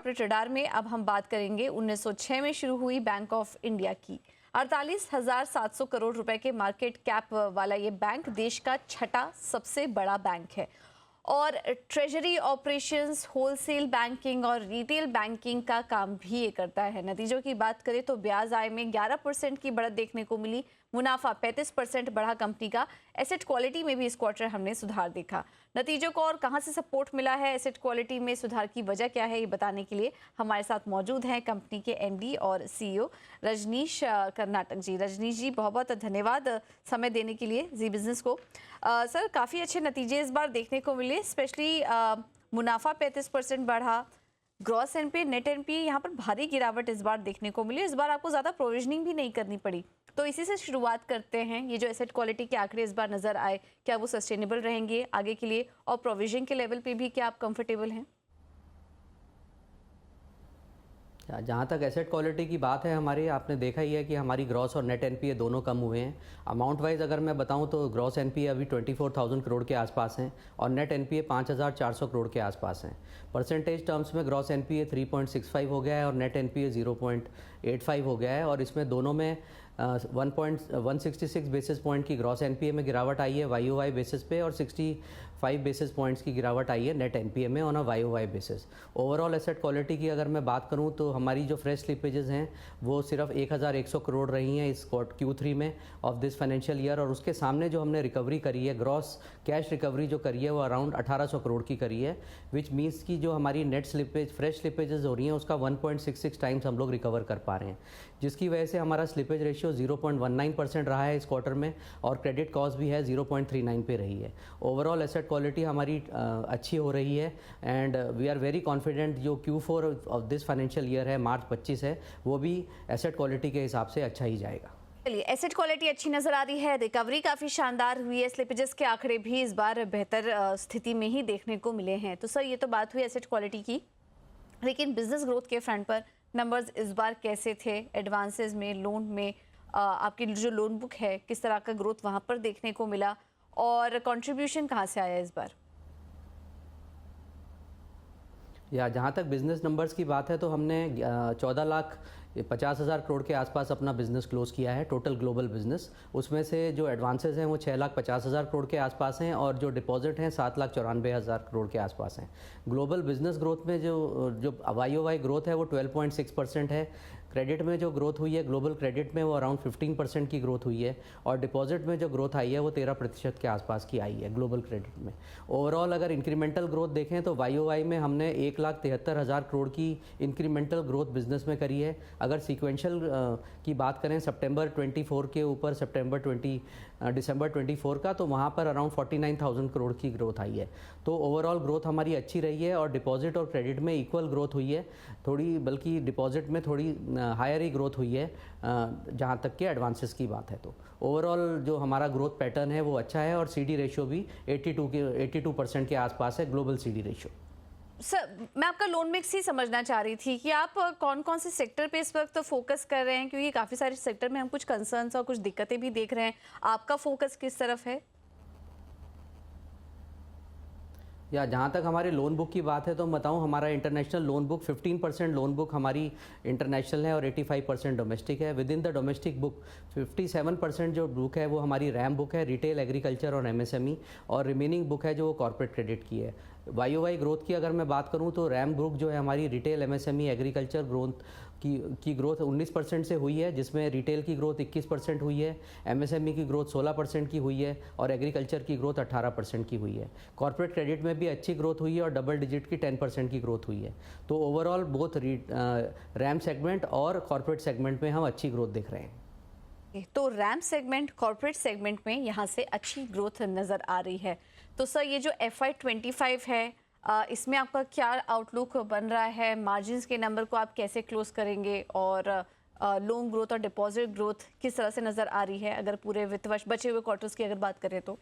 Corporate radar में अब हम बात करेंगे 1906 में शुरू हुई बैंक ऑफ इंडिया की। 48,700 करोड़ रुपए के मार्केट कैप वाला ये बैंक देश का छठा सबसे बड़ा बैंक है और ट्रेजरी ऑपरेशंस, होलसेल बैंकिंग और रिटेल बैंकिंग का काम भी ये करता है। नतीजों की बात करें तो ब्याज आय में 11% की बढ़त देखने को मिली, मुनाफा 35% बढ़ा कंपनी का। एसेट क्वालिटी में भी इस क्वार्टर हमने सुधार देखा। नतीजों को और कहां से सपोर्ट मिला है, एसेट क्वालिटी में सुधार की वजह क्या है, ये बताने के लिए हमारे साथ मौजूद हैं कंपनी के एमडी और सीईओ रजनीश कर्नाटक जी। रजनीश जी, बहुत बहुत धन्यवाद समय देने के लिए जी बिजनेस को। सर, काफ़ी अच्छे नतीजे इस बार देखने को मिले, स्पेशली मुनाफा 35% बढ़ा, ग्रॉस एनपीए, नेट एनपीए यहाँ पर भारी गिरावट इस बार देखने को मिली। इस बार आपको ज़्यादा प्रोविजनिंग भी नहीं करनी पड़ी, तो इसी से शुरुआत करते हैं। ये जो एसेट क्वालिटी के आंकड़े इस बार नज़र आए, क्या वो सस्टेनेबल रहेंगे आगे के लिए, और प्रोविजन के लेवल पे भी क्या आप कंफर्टेबल हैं? जहाँ तक एसेट क्वालिटी की बात है हमारी, आपने देखा ही है कि हमारी ग्रॉस और नेट एनपीए दोनों कम हुए हैं। अमाउंट वाइज अगर मैं बताऊँ तो ग्रॉस एनपीए अभी 24,000 करोड़ के आसपास हैं और नेट एनपीए 5,400 करोड़ के आसपास हैं। परसेंटेज टर्म्स में ग्रॉस एनपीए 3.65 हो गया है और नेट एनपीए 0.85 हो गया है, और इसमें दोनों में 166 बेसिस पॉइंट की ग्रॉस एनपीए में गिरावट आई है वाईओवाई बेसिस पे, और 65 बेसिस पॉइंट्स की गिरावट आई है नेट एनपीए में on a YoY basis. Overall asset quality की अगर मैं बात करूं तो हमारी जो फ्रेश स्लिपेजेस हैं वो सिर्फ 1,100 करोड़ रही हैं इस Q3 में ऑफ दिस फाइनेंशियल ईयर, और उसके सामने जो हमने रिकवरी करी है, ग्रॉस कैश रिकवरी जो करी है वो अराउंड 1,800 करोड़ की करी है, विच मीन्स की जो हमारी नेट स्लिपेज फ्रेश स्लिपेजेस हो रही हैं उसका 1.66 टाइम्स हम लोग रिकवर कर पा रहे हैं, जिसकी वजह से हमारा स्लिपेज रेशियो 0.19% रहा है इस क्वार्टर में, और क्रेडिट कॉस्ट भी है 0.39 पे रही है। ओवरऑल एसेट क्वालिटी हमारी अच्छी हो रही है and we are very confident जो Q4 of this financial year है, मार्च 25 है, वो भी एसेट क्वालिटी के हिसाब से अच्छा ही जाएगा। चलिए, एसेट क्वालिटी अच्छी नजर आ रही है, रिकवरी काफी शानदार हुई है, स्लिपेजेस के आंकड़े भी इस बार बेहतर स्थिति में ही देखने को मिले हैं। तो सर, ये तो बात हुई एसेट क्वालिटी की, लेकिन बिजनेस ग्रोथ के फ्रंट पर नंबर्स इस बार कैसे थे? एडवांसेस में, लोन में, आपकी जो लोन बुक है किस तरह का ग्रोथ वहां पर देखने को मिला, और कंट्रीब्यूशन कहां से आया इस बार? या जहाँ तक बिज़नेस नंबर्स की बात है तो हमने 14,50,000 करोड़ के आसपास अपना बिज़नेस क्लोज किया है, टोटल ग्लोबल बिज़नेस। उसमें से जो एडवांसेस हैं वो 6,50,000 करोड़ के आसपास हैं, और जो डिपॉजिट हैं 7,94,000 करोड़ के आसपास हैं। ग्लोबल बिज़नेस ग्रोथ में जो वाईओवाई ग्रोथ है वो 12.6% है। क्रेडिट में जो ग्रोथ हुई है ग्लोबल क्रेडिट में वो अराउंड 15% की ग्रोथ हुई है, और डिपॉजिट में जो ग्रोथ आई है वो 13% के आसपास की आई है ग्लोबल क्रेडिट में। ओवरऑल अगर इंक्रीमेंटल ग्रोथ देखें तो वाईओवाई में हमने 1,73,000 करोड़ की इंक्रीमेंटल ग्रोथ बिजनेस में करी है। अगर सीक्वेंशियल की बात करें सितंबर 24 के ऊपर दिसंबर 24 का, तो वहाँ पर अराउंड 49,000 करोड़ की ग्रोथ आई है। तो ओवरऑल ग्रोथ हमारी अच्छी रही है, और डिपॉजिट और क्रेडिट में इक्वल ग्रोथ हुई है, थोड़ी बल्कि डिपॉजिट में थोड़ी हायर ही ग्रोथ हुई है जहाँ तक कि एडवांसेस की बात है। तो ओवरऑल जो हमारा ग्रोथ पैटर्न है वो अच्छा है, और सीडी रेशियो भी 82% के आसपास है, ग्लोबल सीडी रेशियो। सर, मैं आपका लोन मिक्स ही समझना चाह रही थी कि आप कौन कौन से सेक्टर पे इस वक्त फोकस कर रहे हैं, क्योंकि काफ़ी सारे सेक्टर में हम कुछ कंसर्न्स और कुछ दिक्कतें भी देख रहे हैं। आपका फोकस किस तरफ है? या जहाँ तक हमारे लोन बुक की बात है तो बताऊँ, हमारा international loan book 15% loan book हमारी इंटरनेशनल है और 85% डोमेस्टिक है। With in the domestic book 57% जो बुक है वो हमारी रैम बुक है, रिटेल, एग्रीकल्चर और एमएसएमई, और रिमेनिंग बुक है जो वो कॉर्पोरेट क्रेडिट की है। वाईओवाई ग्रोथ की अगर मैं बात करूं तो रैम बुक जो है हमारी रिटेल, एमएसएमई, एग्रीकल्चर ग्रोथ की ग्रोथ 19% से हुई है, जिसमें रिटेल की ग्रोथ 21% हुई है, एमएसएमई की ग्रोथ 16% की हुई है, और एग्रीकल्चर की ग्रोथ 18% की हुई है। कॉर्पोरेट क्रेडिट में भी अच्छी ग्रोथ हुई है और डबल डिजिट की 10% की ग्रोथ हुई है। तो ओवरऑल बोथ रैम सेगमेंट और कॉर्पोरेट सेगमेंट में हम अच्छी ग्रोथ देख रहे हैं। तो रैम सेगमेंट, कॉर्पोरेट सेगमेंट में यहाँ से अच्छी ग्रोथ नज़र आ रही है। तो सर, ये जो FY25 है, इसमें आपका क्या आउटलुक बन रहा है? मार्जिन्स के नंबर को आप कैसे क्लोज करेंगे, और लोन ग्रोथ और डिपॉजिट ग्रोथ किस तरह से नज़र आ रही है अगर पूरे वित्त वर्ष बचे हुए क्वार्टर्स की अगर बात करें तो?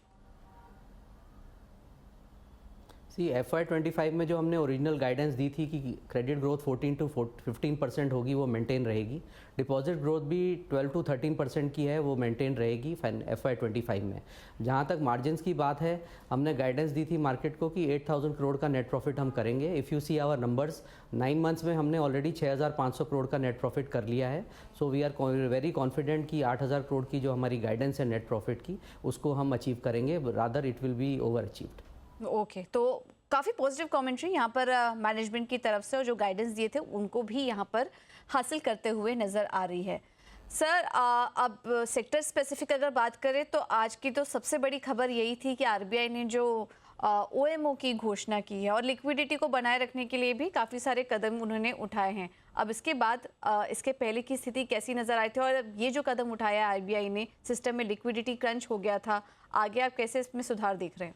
सी FY25 में जो हमने ओरिजिनल गाइडेंस दी थी कि क्रेडिट ग्रोथ 14 to 15% होगी, वो मेंटेन रहेगी। डिपॉजिट ग्रोथ भी 12 to 13% की है, वो मेंटेन रहेगी FY25 में। जहाँ तक मार्जिन्स की बात है, हमने गाइडेंस दी थी मार्केट को कि 8,000 करोड़ का नेट प्रॉफिट हम करेंगे। If you see our numbers, 9 months में हमने ऑलरेडी 6,500 करोड़ का नेट प्रॉफिट कर लिया है। So we are very confident कि 8,000 करोड़ की जो हमारी गाइडेंस है नेट प्रॉफिट की, उसको हम अचीव करेंगे, rather it will be over achieved. Okay, तो काफ़ी पॉजिटिव कमेंट्री यहाँ पर मैनेजमेंट की तरफ से, और जो गाइडेंस दिए थे उनको भी यहाँ पर हासिल करते हुए नज़र आ रही है। सर, अब सेक्टर स्पेसिफिक अगर बात करें तो आज की तो सबसे बड़ी खबर यही थी कि आरबीआई ने जो OMO की घोषणा की है और लिक्विडिटी को बनाए रखने के लिए भी काफ़ी सारे कदम उन्होंने उठाए हैं। अब इसके बाद इसके पहले की स्थिति कैसी नज़र आई थी, और ये जो कदम उठाया आरबीआई ने, सिस्टम में लिक्विडिटी क्रंच हो गया था, आगे आप कैसे इसमें सुधार देख रहे हैं?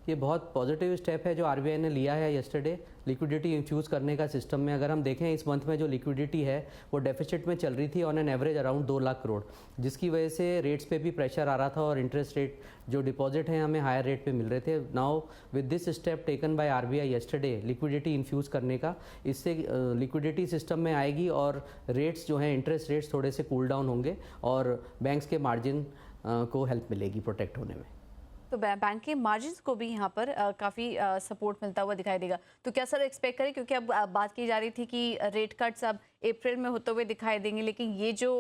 ये बहुत पॉजिटिव स्टेप है जो आरबीआई ने लिया है यस्टरडे, लिक्विडिटी इन्फ्यूज़ करने का सिस्टम में। अगर हम देखें इस मंथ में जो लिक्विडिटी है वो डेफिसिट में चल रही थी on an average around 2 lakh crore, जिसकी वजह से रेट्स पे भी प्रेशर आ रहा था और इंटरेस्ट रेट जो डिपॉजिट हैं हमें हायर रेट पे मिल रहे थे। Now with this step taken by RBI yesterday, liquidity infuse करने का, इससे लिक्विडिटी सिस्टम में आएगी और रेट्स जो हैं, इंटरेस्ट रेट्स थोड़े से कूल डाउन होंगे और बैंक्स के मार्जिन को हेल्प मिलेगी प्रोटेक्ट होने में। तो बैंक के मार्जिन्स को भी यहाँ पर काफ़ी सपोर्ट मिलता हुआ दिखाई देगा। तो क्या सर एक्सपेक्ट करें, क्योंकि अब बात की जा रही थी कि रेट कट्स अब अप्रैल में होते हुए दिखाई देंगे, लेकिन ये जो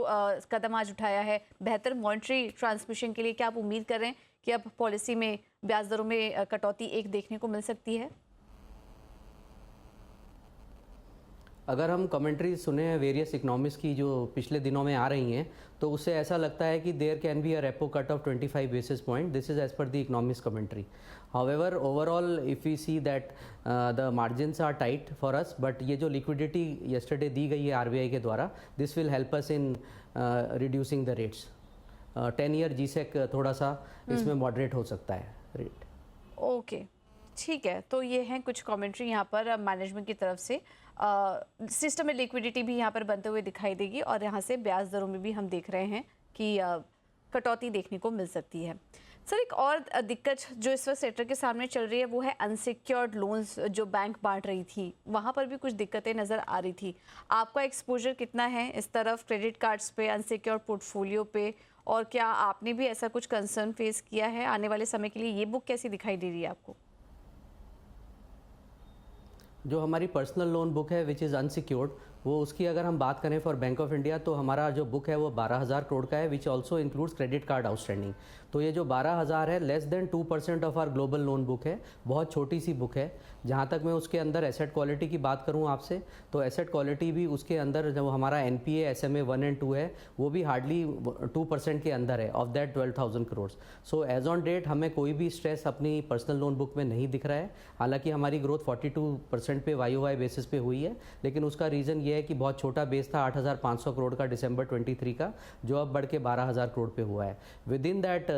कदम आज उठाया है बेहतर मॉनेटरी ट्रांसमिशन के लिए, क्या आप उम्मीद कर रहे हैं कि अब पॉलिसी में ब्याज दरों में कटौती एक देखने को मिल सकती है? अगर हम कमेंट्री सुने हैं वेरियस इकोनॉमिस्ट की जो पिछले दिनों में आ रही हैं, तो उससे ऐसा लगता है कि there can be a repo cut off 25 basis point. This is as per the economist commentary. However overall if we see that the margins are tight for us, but ये जो लिक्विडिटी यस्टरडे दी गई है RBI के द्वारा, this will help us in reducing the rates. 10 year G-sec थोड़ा सा इसमें moderate हो सकता है रेट। ओके, ठीक है। तो ये हैं कुछ कमेंट्री यहाँ पर मैनेजमेंट की तरफ से। सिस्टम में लिक्विडिटी भी यहाँ पर बनते हुए दिखाई देगी, और यहाँ से ब्याज दरों में भी हम देख रहे हैं कि कटौती देखने को मिल सकती है। सर, एक और दिक्कत जो इस वक्त सेक्टर के सामने चल रही है वो है अनसिक्योर्ड लोन्स जो बैंक बांट रही थी, वहाँ पर भी कुछ दिक्कतें नज़र आ रही थी। आपका एक्सपोजर कितना है इस तरफ, क्रेडिट कार्ड्स पे, अनसिक्योर्ड पोर्टफोलियो पे, और क्या आपने भी ऐसा कुछ कंसर्न फेस किया है आने वाले समय के लिए? ये बुक कैसी दिखाई दे रही है आपको? जो हमारी पर्सनल लोन बुक है विच इज़ अनसिक्योर्ड, वो उसकी अगर हम बात करें फॉर बैंक ऑफ इंडिया, तो हमारा जो बुक है वो 12,000 करोड़ का है, which also includes credit card outstanding. तो ये जो 12,000 है, less than 2% of our global loan book है, बहुत छोटी सी बुक है। जहाँ तक मैं उसके अंदर एसेट क्वालिटी की बात करूँ आपसे, तो एसेट क्वालिटी भी उसके अंदर जो हमारा NPA SMA 1 and 2 है, वो भी हार्डली 2% के अंदर है of that 12,000 crore. So as on date हमें कोई भी स्ट्रेस अपनी पर्सनल लोन बुक में नहीं दिख रहा है। हालांकि हमारी ग्रोथ 42% पे YOY बेसिस पे हुई है, लेकिन उसका रीज़न ये है कि बहुत छोटा बेस था 8,500 करोड़ का दिसंबर 23 का, जो अब बढ़ के 12,000 करोड़ पे हुआ है। Within that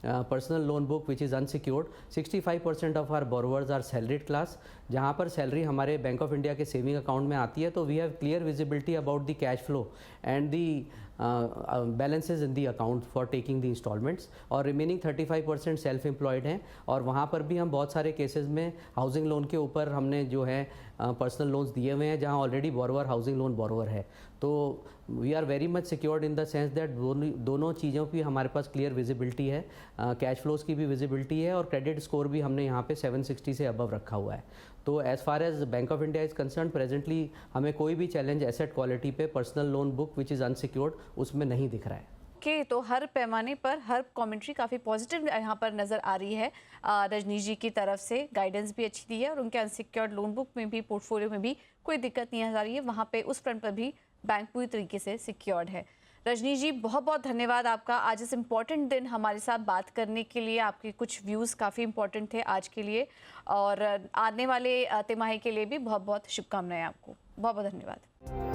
personal loan book which is unsecured, 65% of our borrowers are salaried class, जहाँ पर सैलरी हमारे बैंक ऑफ इंडिया के सेविंग अकाउंट में आती है। तो we have clear visibility about the cash flow and the balances in the account for taking the installments, और remaining 35% self employed हैं। और वहाँ पर भी हम बहुत सारे केसेस में हाउसिंग लोन के ऊपर हमने जो है पर्सनल लोन्स दिए हुए हैं, जहाँ already borrower housing loan borrower है। तो we are very much secured in the sense that दोनों चीज़ों की हमारे पास क्लियर विजिबिलिटी है, कैश फ्लोज की भी विजिबिलिटी है, और क्रेडिट स्कोर भी हमने यहाँ पे 760 से अबव रखा हुआ है। तो as far as Bank of India is concern, presently हमें कोई भी चैलेंज एसेट क्वालिटी पे personal loan book which is unsecured उसमें नहीं दिख रहा है। ओके, तो हर पैमाने पर हर कमेंट्री काफ़ी पॉजिटिव यहाँ पर नज़र आ रही है। रजनीश जी की तरफ से गाइडेंस भी अच्छी दी है, और उनके अनसिक्योर्ड लोन बुक में भी, पोर्टफोलियो में भी कोई दिक्कत नहीं आ रही है। वहाँ पे उस फ्रंट पर भी बैंक पूरी तरीके से सिक्योर्ड है। रजनीश जी, बहुत बहुत धन्यवाद आपका आज इस इम्पॉर्टेंट दिन हमारे साथ बात करने के लिए। आपके कुछ व्यूज़ काफ़ी इंपॉर्टेंट थे आज के लिए, और आने वाले तिमाही के लिए भी बहुत बहुत शुभकामनाएं आपको। बहुत बहुत धन्यवाद।